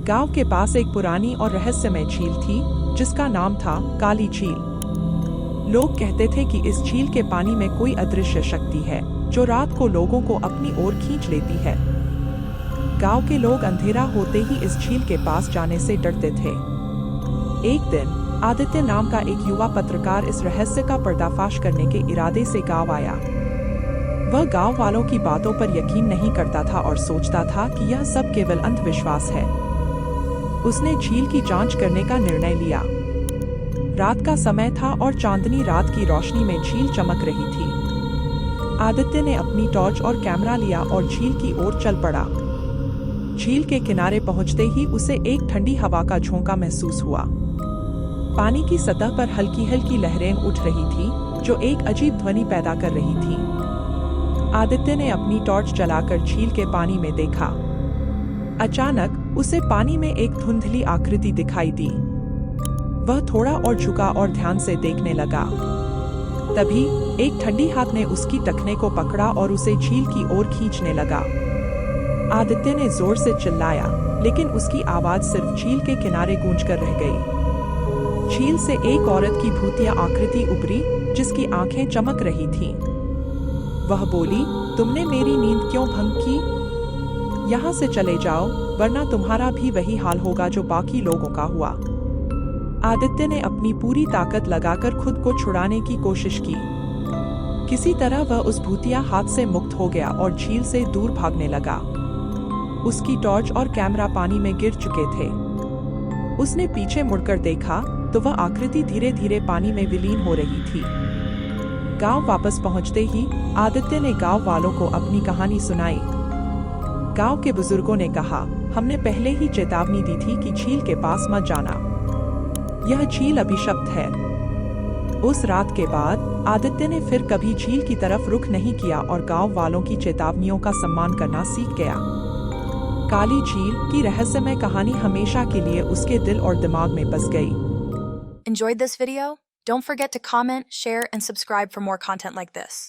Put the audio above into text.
गांव के पास एक पुरानी और रहस्यमय झील थी जिसका नाम था काली झील। लोग कहते थे कि इस झील के पानी में कोई अदृश्य शक्ति है जो रात को लोगों को अपनी ओर खींच लेती है। गांव के लोग अंधेरा होते ही इस झील के पास जाने से डरते थे। एक दिन आदित्य नाम का एक युवा पत्रकार इस रहस्य का पर्दाफाश करने के इरादे से गांव आया। वह गांव वालों की बातों पर यकीन नहीं करता था और सोचता था कि यह सब केवल अंधविश्वास है। उसने झील की जांच करने का निर्णय लिया। रात का समय था और चांदनी रात की रोशनी में झील चमक रही थी। आदित्य ने अपनी टॉर्च और कैमरा लिया और झील की ओर चल पड़ा। झील के किनारे पहुंचते ही उसे एक ठंडी हवा का झोंका महसूस हुआ। पानी की सतह पर हल्की हल्की लहरें उठ रही थी जो एक अजीब ध्वनि पैदा कर रही थी। आदित्य ने अपनी टॉर्च जलाकर झील के पानी में देखा। अचानक उसे पानी में एक धुंधली आकृति दिखाई दी। वह थोड़ा और झुका और ध्यान से देखने लगा। तभी एक ठंडी हाथ ने उसकी टखने को पकड़ा और उसे झील की ओर खींचने लगा। आदित्य ने जोर से चिल्लाया, लेकिन उसकी आवाज सिर्फ झील के किनारे गूंज कर रह गई। झील से एक औरत की भूतिया आकृति उभरी जिसकी आंखें चमक रही थीं। वह बोली, तुमने मेरी नींद क्यों भंग की? यहाँ से चले जाओ, वरना तुम्हारा भी वही हाल होगा जो बाकी लोगों का हुआ। आदित्य ने अपनी पूरी ताकत लगाकर खुद को छुड़ाने की कोशिश की। किसी तरह वह उस भूतिया हाथ से मुक्त हो गया और झील से दूर भागने लगा। उसकी टॉर्च और कैमरा पानी में गिर चुके थे। उसने पीछे मुड़कर देखा तो वह आकृति धीरे धीरे पानी में विलीन हो रही थी। गांव वापस पहुंचते ही आदित्य ने गांव वालों को अपनी कहानी सुनाई। गांव के बुजुर्गों ने कहा, हमने पहले ही चेतावनी दी थी कि झील के पास मत जाना। यह झील अभिशप्त है। उस रात के बाद आदित्य ने फिर कभी झील की तरफ रुख नहीं किया और गांव वालों की चेतावनियों का सम्मान करना सीख गया। काली झील की रहस्यमय कहानी हमेशा के लिए उसके दिल और दिमाग में बस गई। Enjoyed this video? Don't forget to comment, share, and subscribe for more content like this.